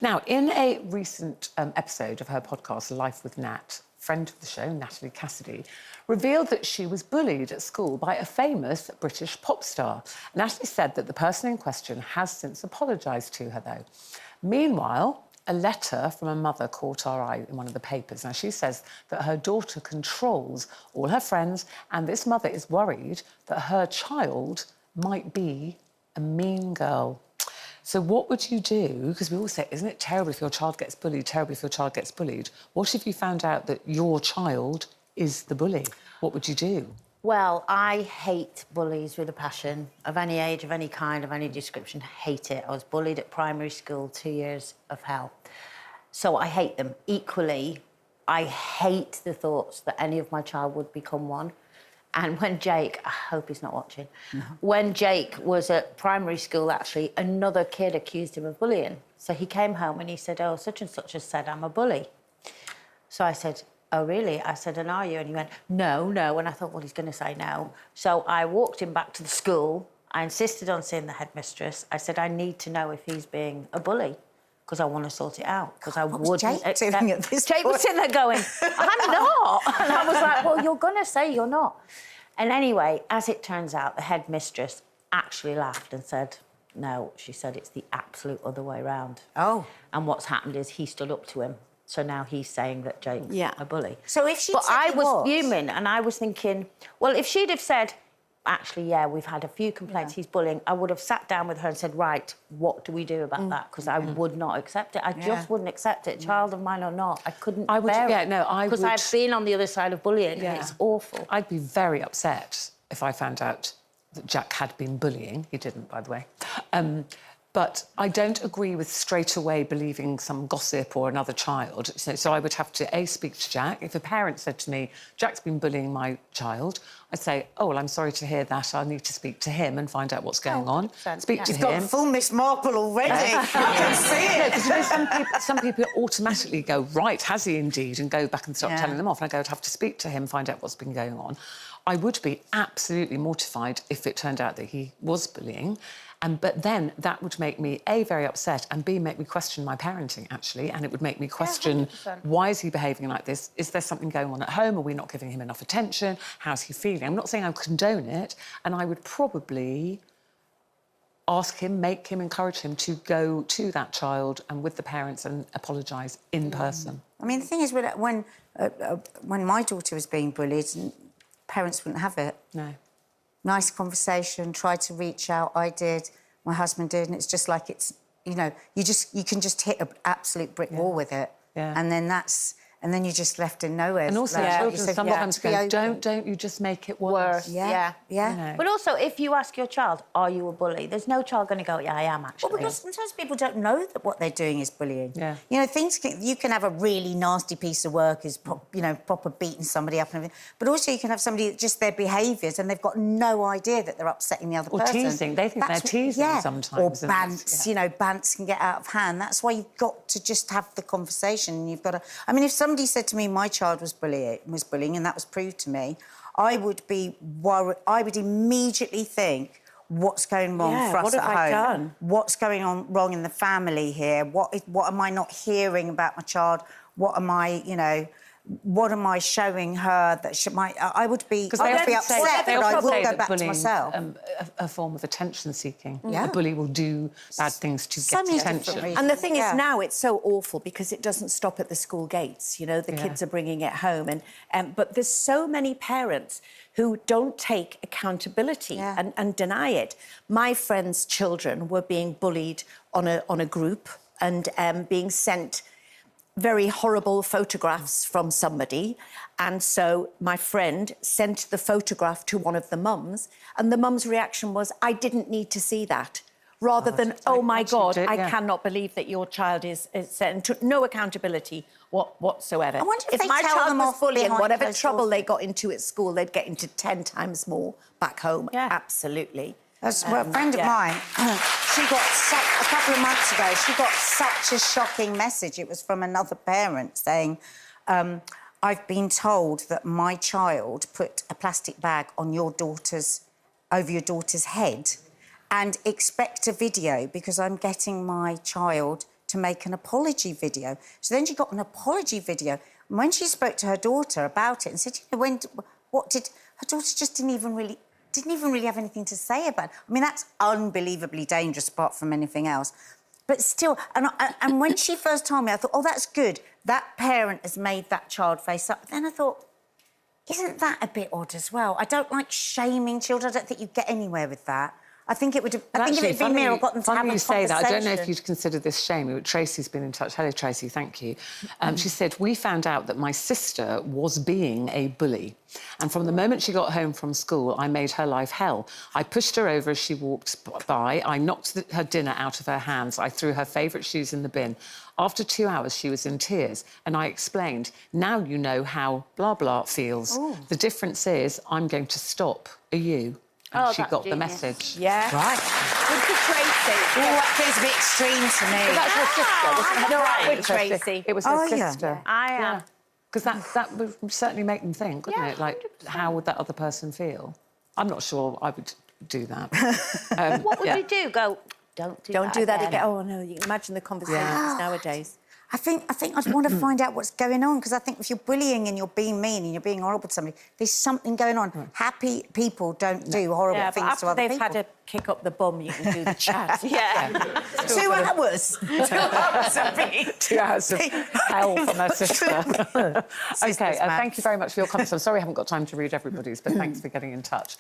Now, in a recent episode of her podcast, Life with Nat, friend of the show, Natalie Cassidy, revealed that she was bullied at school by a famous British pop star. Natalie said that the person in question has since apologised to her, though. Meanwhile, a letter from a mother caught our eye in one of the papers. Now, she says that her daughter controls all her friends, and this mother is worried that her child might be a mean girl. So what would you do? Because we always say, isn't it terrible if your child gets bullied, terrible if your child gets bullied? What if you found out that your child is the bully? What would you do? Well, I hate bullies with a passion, of any age, of any kind, of any description. Hate it. I was bullied at primary school, 2 years of hell. So I hate them. Equally, I hate the thoughts that any of my child would become one. And when Jake, I hope he's not watching, when Jake was at primary school, actually, another kid accused him of bullying. So he came home and he said, oh, such and such has said I'm a bully. So I said, oh, really? I said, and are you? And he went, no, no. And I thought, well, he's going to say no. So I walked him back to the school. I insisted on seeing the headmistress. I said, I need to know if he's being a bully, because I want to sort it out. Because I wouldn't accept... doing at this Jake point? was sitting there going, I'm not. And I was like, well, you're going to say you're not. And anyway, as it turns out, the headmistress actually laughed and said, no, she said it's the absolute other way round. Oh. And what's happened is he stood up to him. So now he's saying that Jake's a bully. So if she But said I he was fuming, and I was thinking, well, if she'd have said, actually, yeah, we've had a few complaints, he's bullying, I would have sat down with her and said, right, what do we do about that? Because I would not accept it. I just wouldn't accept it, child of mine or not. I couldn't bear it. Yeah, no, I would... Because I've been on the other side of bullying, and it's awful. I'd be very upset if I found out that Jack had been bullying. He didn't, by the way. But I don't agree with straight away believing some gossip or another child. So I would have to, A, speak to Jack. If a parent said to me, Jack's been bullying my child, I'd say, oh, well, I'm sorry to hear that. I'll need to speak to him and find out what's going on. Speak to him. You've got full Miss Marple already. I can see it. Because you know, some people automatically go, right, has he indeed, and go back and start telling them off. And I go, I'd have to speak to him, find out what's been going on. I would be absolutely mortified if it turned out that he was bullying. But then that would make me, A, very upset, and B, make me question my parenting, actually, and it would make me question, why is he behaving like this? Is there something going on at home? Are we not giving him enough attention? How's he feeling? I'm not saying I condone it, and I would probably ask him, make him, encourage him to go to that child and with the parents and apologise in person. I mean, the thing is, when my daughter was being bullied, parents wouldn't have it. No. Nice conversation, tried to reach out, I did, my husband did, and it's just like it's, you know, you can just hit an absolute brick wall with it. Yeah. And then you're just left in nowhere. And also, children sometimes go, don't you just make it worse? Yeah. You know. But also, if you ask your child, are you a bully? There's no child going to go, yeah, I am, actually. Well, because sometimes people don't know that what they're doing is bullying. Yeah. You know, you can have a really nasty piece of work, proper beating somebody up and everything, but also you can have somebody, just their behaviours, and they've got no idea that they're upsetting the other person. Or teasing. They think they're teasing sometimes. Or bants, you know, bants can get out of hand. That's why you've got to just have the conversation. You've got to... I mean, if somebody said to me, my child was bullying, and that was proved to me, I would be worried. I would immediately think, what's going wrong for us at home? What have I done? What's going on wrong in the family here? What am I not hearing about my child? What am I, you know... What am I showing her that she might... I would be upset, but I will go back to myself. A form of attention-seeking. A bully will do bad things to get attention. And the thing is, now it's so awful because it doesn't stop at the school gates. You know, the kids are bringing it home. But there's so many parents who don't take accountability and deny it. My friends' children were being bullied on a group and being sent very horrible photographs from somebody, and so my friend sent the photograph to one of the mums, and the mum's reaction was, I didn't need to see that, rather than, oh my God, I cannot believe that your child is sent. No accountability whatsoever. I wonder if my tell child them was off bullying, behind whatever closed trouble doors. they got into at school, they'd get into 10 times more back home. Yeah. Absolutely. Well, a friend of mine, she got a couple of months ago, she got such a shocking message. It was from another parent saying, I've been told that my child put a plastic bag on over your daughter's head, and expect a video because I'm getting my child to make an apology video. So then she got an apology video. And when she spoke to her daughter about it and said, you know, her daughter just didn't even really have anything to say about it. I mean, that's unbelievably dangerous apart from anything else. But still, and when she first told me, I thought, oh, that's good. That parent has made that child face up. Then I thought, isn't that a bit odd as well? I don't like shaming children. I don't think you get anywhere with that. I think it would have... I think if it'd been me, I'd got them to have a conversation. Funny you say that. I don't know if you'd consider this shaming. Tracy's been in touch. Hello, Tracy, thank you. She said, we found out that my sister was being a bully. And from the moment she got home from school, I made her life hell. I pushed her over as she walked by. I knocked her dinner out of her hands. I threw her favourite shoes in the bin. After 2 hours, she was in tears. And I explained, now you know how blah, blah feels. Ooh. The difference is I'm going to stop. Are you? And she got the message. Yeah. Right. Good for Tracy. Oh, that feels a bit extreme to me. But that's her sister, wasn't it? No, right with Tracy. It was her sister. I am. Because that would certainly make them think, wouldn't it? Like, 100%. How would that other person feel? I'm not sure I would do that. What would you do? Go, don't do that again. Oh, no, you can imagine the conversations nowadays. I think I'd want to find out what's going on, because I think if you're bullying and you're being mean and you're being horrible to somebody, there's something going on. Happy people don't do horrible things to other people. After they've had a kick up the bum, you can do the chat. 2 hours. 2 hours of being... 2 hours of hell from her sister. OK, thank you very much for your comments. I'm sorry I haven't got time to read everybody's, but thanks for getting in touch.